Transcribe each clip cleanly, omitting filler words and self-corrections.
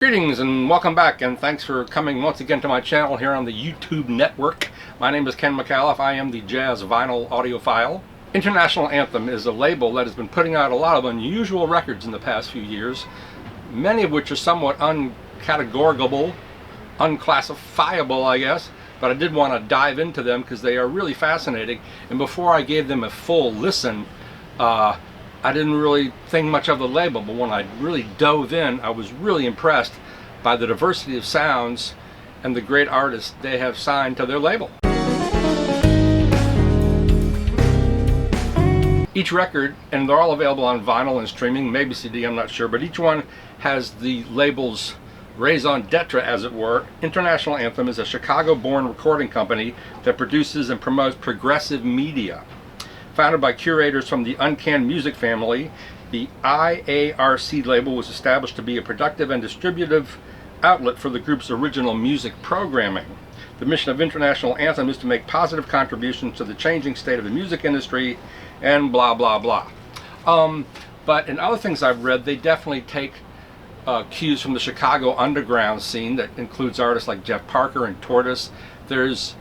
Greetings and welcome back, and thanks for coming once again to my channel here on the YouTube network. My name is Ken McAuliffe. I am the jazz vinyl audiophile. International Anthem is a label that has been putting out a lot of unusual records in the past few years, many of which are somewhat uncategorable, unclassifiable, I guess, but I did want to dive into them because they are really fascinating. And before I gave them a full listen, I didn't really think much of the label, but when I really dove in, I was really impressed by the diversity of sounds and the great artists they have signed to their label. Each record, and they're all available on vinyl and streaming, maybe CD, I'm not sure, but each one has the label's raison d'etre, as it were. International Anthem is a Chicago-born recording company that produces and promotes progressive media. Founded by curators from the Uncan Music family, the IARC label was established to be a productive and distributive outlet for the group's original music programming. The mission of International Anthem is to make positive contributions to the changing state of the music industry, and blah blah blah. But in other things I've read, they definitely take cues from the Chicago underground scene that includes artists like Jeff Parker and Tortoise. There's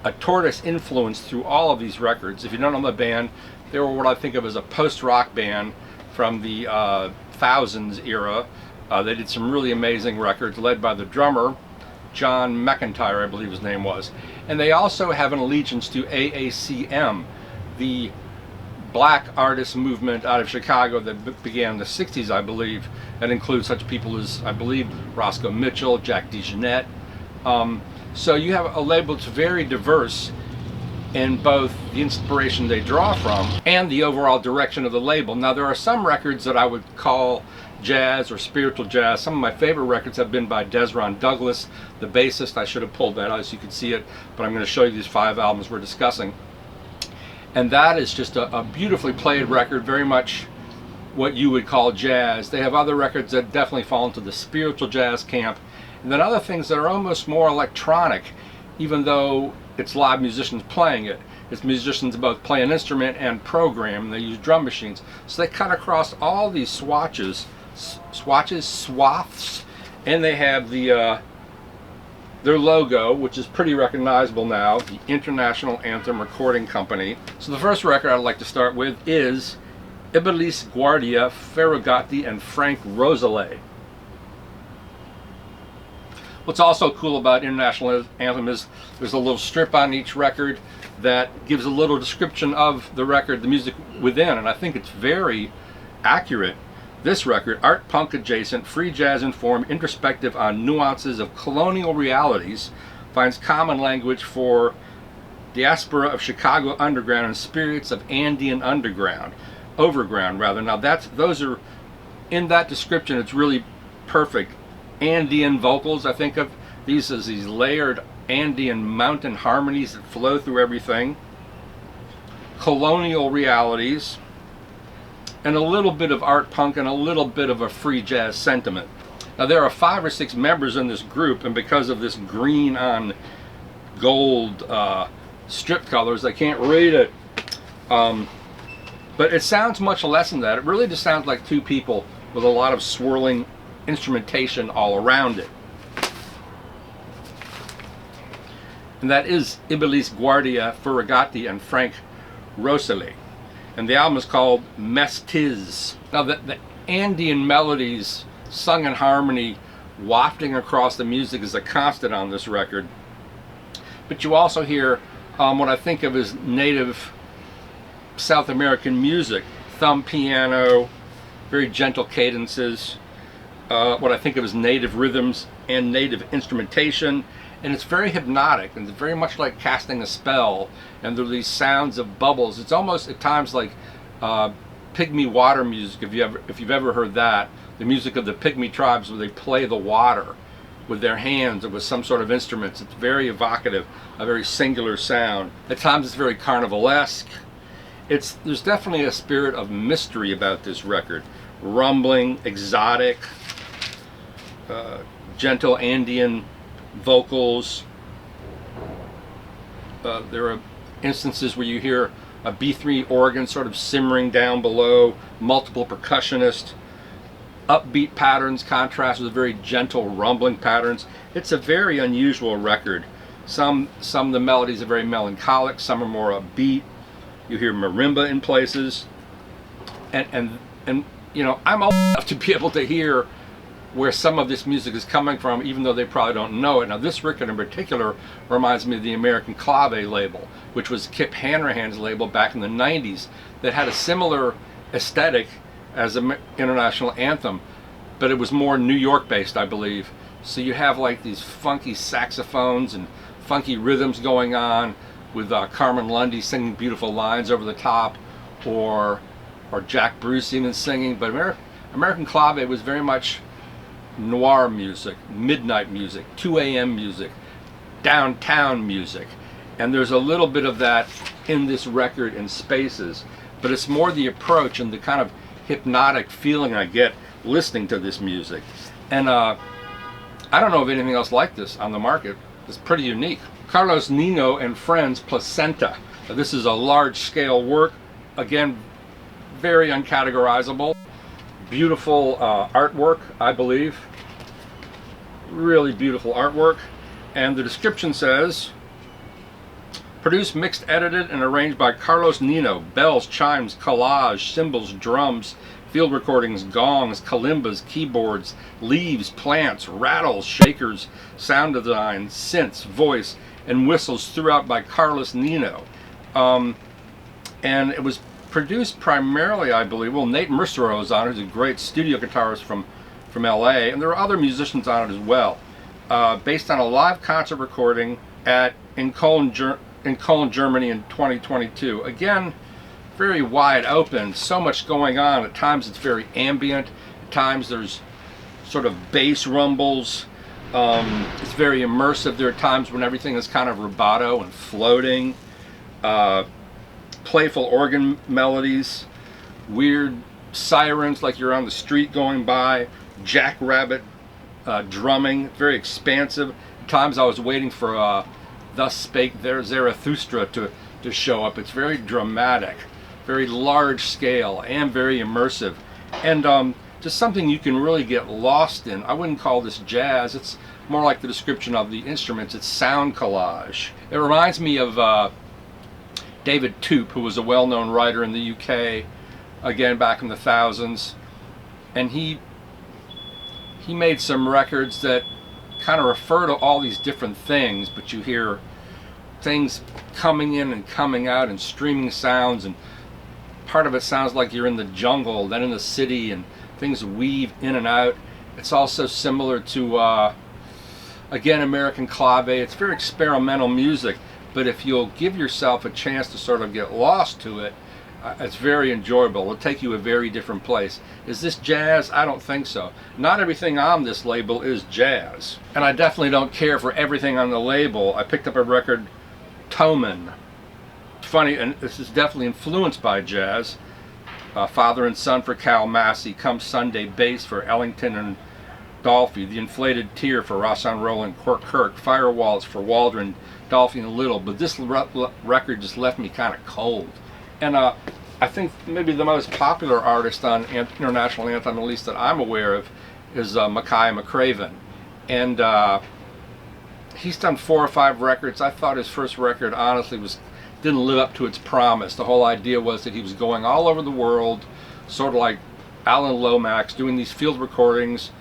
a Tortoise influence through all of these records. If you don't know the band, they were what I think of as a post-rock band from the thousands era. They did some really amazing records led by the drummer John McIntyre, I believe his name was. And they also have an allegiance to AACM, the black artist movement out of Chicago that began in the 60s, I believe, and includes such people as, I believe, Roscoe Mitchell, Jack DeJohnette. So you have a label that's very diverse in both the inspiration they draw from and the overall direction of the label. Now, there are some records that I would call jazz or spiritual jazz. Some of my favorite records have been by Dezron Douglas, the bassist. I should have pulled that out so you could see it, but I'm going to show you these 5 albums we're discussing. And that is just a beautifully played record, very much what you would call jazz. They have other records that definitely fall into the spiritual jazz camp. And then other things that are almost more electronic, even though it's live musicians playing it. It's musicians both play an instrument and program, and they use drum machines. So they cut across all these swaths, and they have the their logo, which is pretty recognizable now, the International Anthem Recording Company. So the first record I'd like to start with is Ibelisse, Guardia, Ferragutti, and Frank Rosaly. What's also cool about International Anthem is there's a little strip on each record that gives a little description of the record, the music within, and I think it's very accurate. This record, art punk adjacent, free jazz informed, introspective on nuances of colonial realities, finds common language for diaspora of Chicago underground and spirits of Andean overground rather. Now those are, in that description, it's really perfect. Andean vocals, I think of these as these layered Andean mountain harmonies that flow through everything. Colonial realities, and a little bit of art punk and a little bit of a free jazz sentiment. Now there are 5 or 6 members in this group, and because of this green on gold strip colors, I can't read it. But it sounds much less than that. It really just sounds like 2 people with a lot of swirling instrumentation all around it. And that is Ibelisse, Guardia, Ferragutti, and Frank Rosaly. And the album is called Mestizx. Now the Andean melodies sung in harmony wafting across the music is a constant on this record. But you also hear what I think of as native South American music. Thumb piano, very gentle cadences, what I think of as native rhythms and native instrumentation, and it's very hypnotic, and it's very much like casting a spell, and there are these sounds of bubbles. It's almost at times like pygmy water music, if you've ever heard that, the music of the pygmy tribes where they play the water with their hands or with some sort of instruments. It's very evocative, a very singular sound. At times it's very carnivalesque. There's definitely a spirit of mystery about this record. Rumbling, exotic, gentle Andean vocals. There are instances where you hear a B3 organ sort of simmering down below, multiple percussionists. upbeat patterns contrast with very gentle rumbling patterns. It's a very unusual record. Some of the melodies are very melancholic, some are more upbeat. You hear marimba in places, and you know, I'm old enough to be able to hear where some of this music is coming from, even though they probably don't know it. Now, this record in particular reminds me of the American Clave label, which was Kip Hanrahan's label back in the 90s, that had a similar aesthetic as International Anthem, but it was more New York based, I believe. So you have like these funky saxophones and funky rhythms going on, with Carmen Lundy singing beautiful lines over the top, or Jack Bruce even singing. But American Clave was very much noir music, midnight music, 2 a.m. music, downtown music. And there's a little bit of that in this record in spaces, but it's more the approach and the kind of hypnotic feeling I get listening to this music. And I don't know of anything else like this on the market. It's pretty unique. Carlos Nino and Friends, Placenta. Now, this is a large-scale work. Again, very uncategorizable. Beautiful artwork, I believe. Really beautiful artwork. And the description says, produced, mixed, edited, and arranged by Carlos Nino. Bells, chimes, collage, cymbals, drums, field recordings, gongs, kalimbas, keyboards, leaves, plants, rattles, shakers, sound design, synths, voice, and whistles throughout by Carlos Nino. And it was produced primarily, I believe, well, Nate Mercero was on it, who's a great studio guitarist from LA, and there are other musicians on it as well. Based on a live concert recording in Cologne, Germany in 2022. Again, very wide open, so much going on. At times it's very ambient, at times there's sort of bass rumbles. It's very immersive. There are times when everything is kind of rubato and floating. Playful organ melodies, weird sirens like you're on the street going by, jackrabbit drumming, very expansive. At times I was waiting for Thus Spake Zarathustra to show up. It's very dramatic, very large scale, and very immersive, and just something you can really get lost in. I wouldn't call this jazz. It's more like the description of the instruments. It's sound collage. It reminds me of David Toop, who was a well-known writer in the UK, again back in the thousands, and he made some records that kind of refer to all these different things, but you hear things coming in and coming out and streaming sounds, and part of it sounds like you're in the jungle, then in the city, and things weave in and out. It's also similar to again, American Clave. It's very experimental music, but if you'll give yourself a chance to sort of get lost to it, it's very enjoyable. It'll take you a very different place. Is this jazz? I don't think so. Not everything on this label is jazz, and I definitely don't care for everything on the label. I picked up a record, Toman. Funny, and this is definitely influenced by jazz. Father and Son for Cal Massey, Come Sunday Bass for Ellington and Dolphy, The Inflated Tear for Rahsaan Roland Kirk, Firewalls for Waldron, Dolphy and Little. But this record just left me kind of cold. And I think maybe the most popular artist on International Anthem, at least that I'm aware of, is Makaya McCraven. And he's done 4 or 5 records. I thought his first record, honestly, didn't live up to its promise. The whole idea was that he was going all over the world, sort of like Alan Lomax, doing these field recordings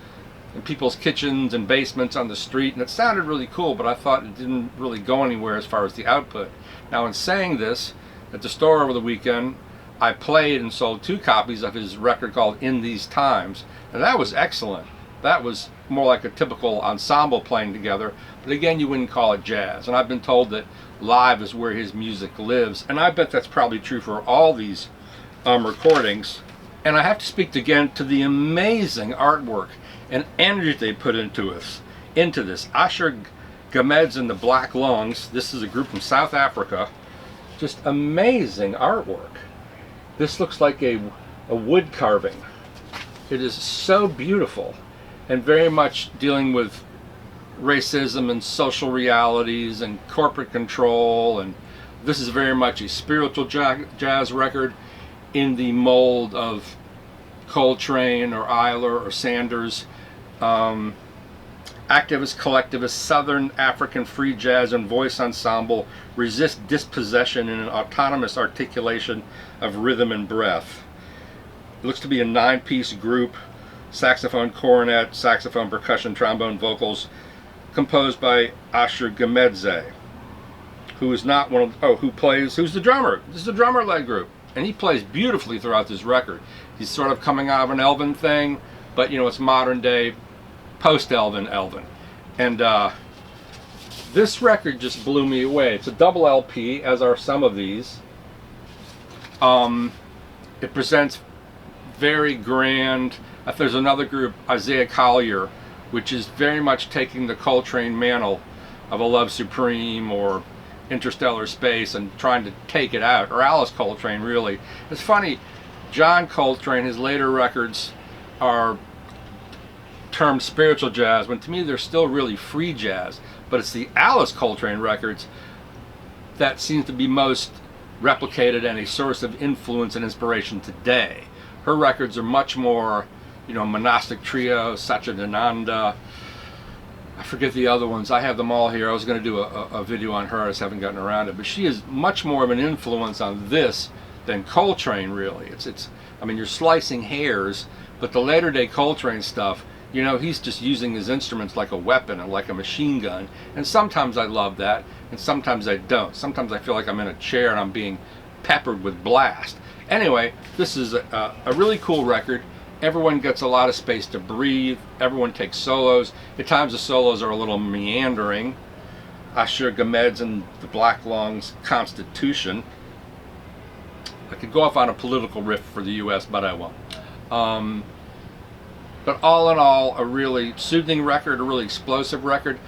in people's kitchens and basements on the street, and it sounded really cool, but I thought it didn't really go anywhere as far as the output. Now, in saying this, at the store over the weekend, I played and sold 2 copies of his record called In These Times, and that was excellent. That was more like a typical ensemble playing together, but again, you wouldn't call it jazz. And I've been told that live is where his music lives, and I bet that's probably true for all these recordings. And I have to speak again to the amazing artwork and energy they put into this. Asher Gamedze and the Black Lungs. This is a group from South Africa. Just amazing artwork. This looks like a wood carving. It is so beautiful, and very much dealing with racism and social realities and corporate control. And this is very much a spiritual jazz record in the mold of Coltrane or Eiler or Sanders. Activist, collectivist, Southern African free jazz and voice ensemble resist dispossession in an autonomous articulation of rhythm and breath. It looks to be a 9-piece group: saxophone, cornet, saxophone, percussion, trombone, vocals, composed by Gamedze, who is not one of, who's the drummer. This is a drummer-led group, and he plays beautifully throughout this record. He's sort of coming out of an Elven thing, but it's modern day, post-Elven. And this record just blew me away. It's a double LP, as are some of these. It presents very grand. There's another group, Isaiah Collier, which is very much taking the Coltrane mantle of A Love Supreme or Interstellar Space and trying to take it out, or Alice Coltrane, really. It's funny, John Coltrane, his later records are termed spiritual jazz, when to me they're still really free jazz. But it's the Alice Coltrane records that seems to be most replicated and a source of influence and inspiration today. Her records are much more, Monastic Trio, Satchidananda, I forget the other ones. I have them all here. I was going to do a video on her. I just haven't gotten around it. But she is much more of an influence on this than Coltrane, really. I mean, you're slicing hairs, but the later day Coltrane stuff, he's just using his instruments like a weapon and like a machine gun. And sometimes I love that, and sometimes I don't. Sometimes I feel like I'm in a chair and I'm being peppered with blast. Anyway, this is a really cool record. Everyone gets a lot of space to breathe. Everyone takes solos. At times the solos are a little meandering. Gamedze and the Black Lungs Constitution. I could go off on a political riff for the US, but I won't. But all in all, a really soothing record, a really explosive record.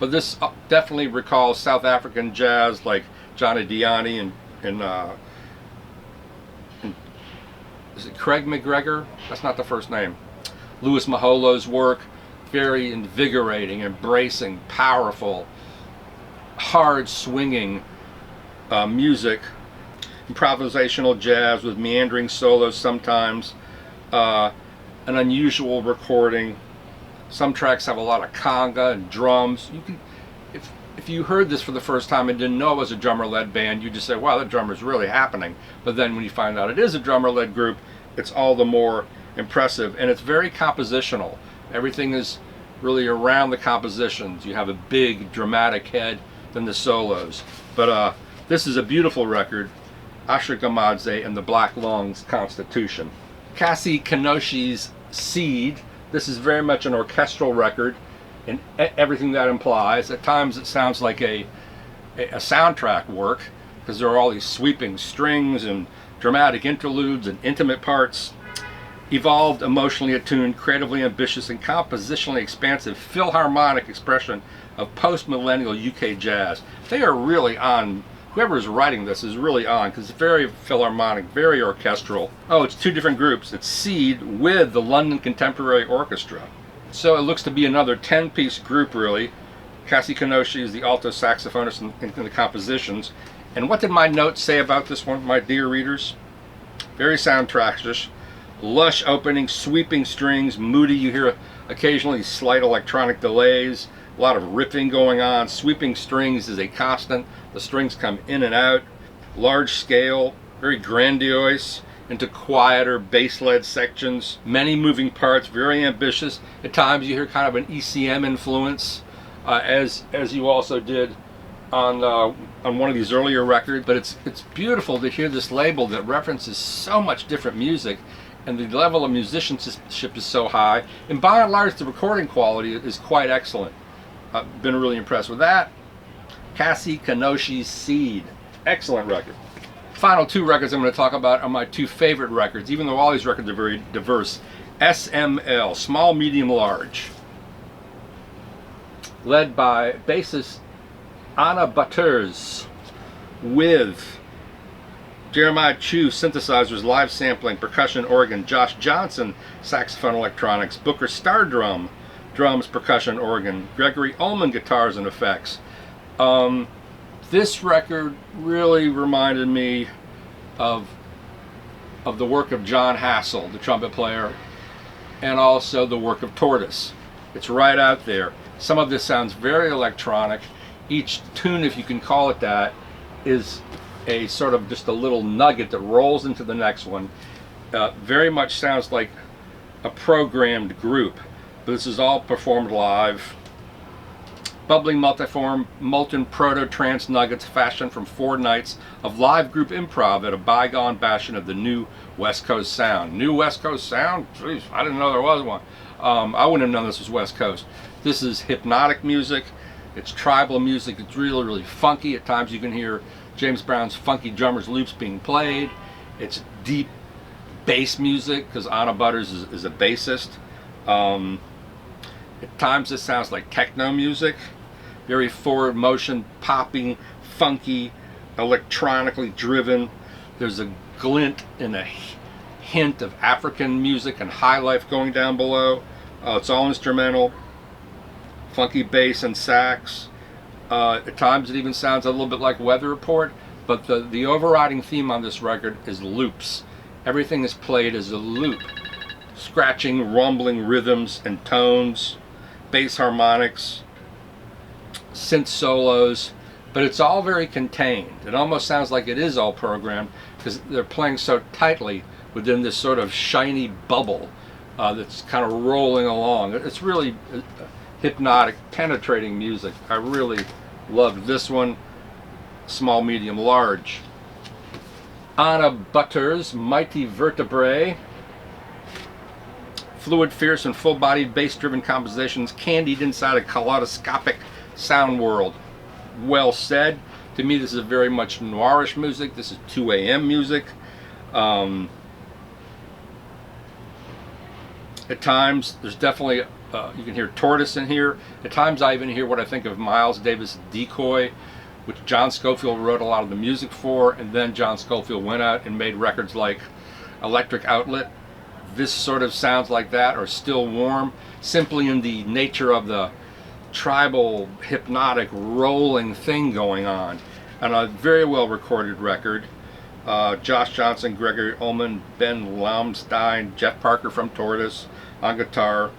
But this definitely recalls South African jazz like Johnny Diani and is it Craig McGregor? That's not the first name. Louis Maholo's work, very invigorating, embracing, powerful, hard swinging music, improvisational jazz with meandering solos sometimes, an unusual recording. Some tracks have a lot of conga and drums. If you heard this for the first time and didn't know it was a drummer-led band, you just say, wow, that drummer's really happening. But then when you find out it is a drummer-led group, it's all the more impressive. And it's very compositional. Everything is really around the compositions. You have a big, dramatic head than the solos. But this is a beautiful record. Gamedze and the Black Lungs Constitution. Cassie Kinoshi's Seed. This is very much an orchestral record, and everything that implies. At times it sounds like a soundtrack work, because there are all these sweeping strings and dramatic interludes and intimate parts. Evolved, emotionally attuned, creatively ambitious, and compositionally expansive philharmonic expression of post-millennial UK jazz. They are really on. Whoever is writing this is really on, because it's very philharmonic, very orchestral. Oh, it's two different groups. It's Seed with the London Contemporary Orchestra. So it looks to be another 10-piece group, really. Cassie Kinoshi is the alto saxophonist in the compositions. And what did my notes say about this one, my dear readers? Very soundtrackish. Lush opening, sweeping strings, moody. You hear occasionally slight electronic delays. A lot of riffing going on. Sweeping strings is a constant. The strings come in and out. Large scale, very grandiose, into quieter bass-led sections. Many moving parts, very ambitious. At times you hear kind of an ECM influence, as you also did on one of these earlier records. But it's beautiful to hear this label that references so much different music, and the level of musicianship is so high. And by and large, the recording quality is quite excellent. I've been really impressed with that. Cassie Kinoshi's Seed. Excellent record. Final two records I'm going to talk about are my two favorite records, even though all these records are very diverse. SML, Small, Medium, Large. Led by bassist Anna Butterss, with Jeremiah Chu, synthesizers, live sampling, percussion, organ, Josh Johnson, saxophone, electronics, Booker Stardrum, drums, percussion, organ, Gregory Ullman, guitars and effects. This record really reminded me of of the work of John Hassel, the trumpet player, and also the work of Tortoise. It's right out there. Some of this sounds very electronic. Each tune, if you can call it that, is a sort of just a little nugget that rolls into the next one. Very much sounds like a programmed group, but this is all performed live. Bubbling multiform, molten proto-trance nuggets fashioned from 4 nights of live group improv at a bygone bastion of the new West Coast sound. New West Coast sound? Jeez, I didn't know there was one. I wouldn't have known this was West Coast. This is hypnotic music. It's tribal music. It's really, really funky. At times you can hear James Brown's funky drummers loops being played. It's deep bass music because Anna Butterss is a bassist. At times this sounds like techno music, very forward motion, popping, funky, electronically driven. There's a glint and a hint of African music and high life going down below. It's all instrumental, funky bass and sax. At times it even sounds a little bit like Weather Report, but the overriding theme on this record is loops. Everything is played as a loop, scratching, rumbling rhythms and tones, bass harmonics, synth solos, but it's all very contained. It almost sounds like it is all programmed because they're playing so tightly within this sort of shiny bubble that's kind of rolling along. It's really hypnotic, penetrating music. I really loved this one. Small, medium, large. Anna Butterss, Mighty Vertebrae. Fluid, fierce, and full-bodied bass-driven compositions candied inside a kaleidoscopic sound world. Well said. To me, this is very much noirish music. This is 2 a.m. music. At times, there's definitely, you can hear Tortoise in here. At times, I even hear what I think of Miles Davis' Decoy, which John Scofield wrote a lot of the music for, and then John Scofield went out and made records like Electric Outlet. This sort of sounds like that, or Still Warm, simply in the nature of the tribal, hypnotic, rolling thing going on. And a very well recorded record. Josh Johnson, Gregory Ullman, Ben Laumstein, Jeff Parker from Tortoise on guitar.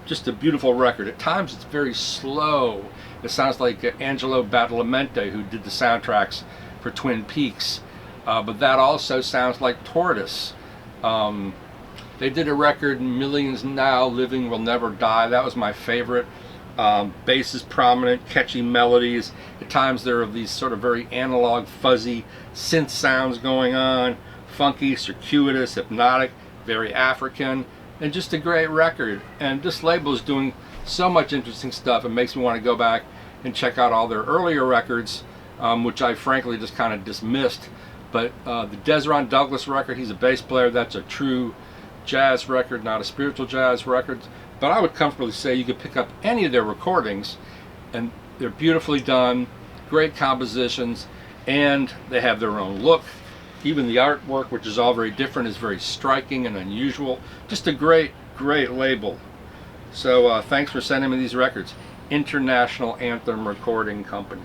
Just a beautiful record. At times it's very slow. It sounds like Angelo Badalamenti, who did the soundtracks for Twin Peaks. But that also sounds like Tortoise. They did a record, Millions Now, Living Will Never Die. That was my favorite. Bass is prominent, catchy melodies. At times there are these sort of very analog, fuzzy synth sounds going on. Funky, circuitous, hypnotic, very African, and just a great record. And this label is doing so much interesting stuff. It makes me want to go back and check out all their earlier records, which I frankly just kind of dismissed. But the Dezron Douglas record, he's a bass player. That's a true jazz record, not a spiritual jazz record. But I would comfortably say you could pick up any of their recordings and they're beautifully done, great compositions, and they have their own look. Even the artwork, which is all very different, is very striking and unusual. Just a great, great label. So thanks for sending me these records. International Anthem Recording Company.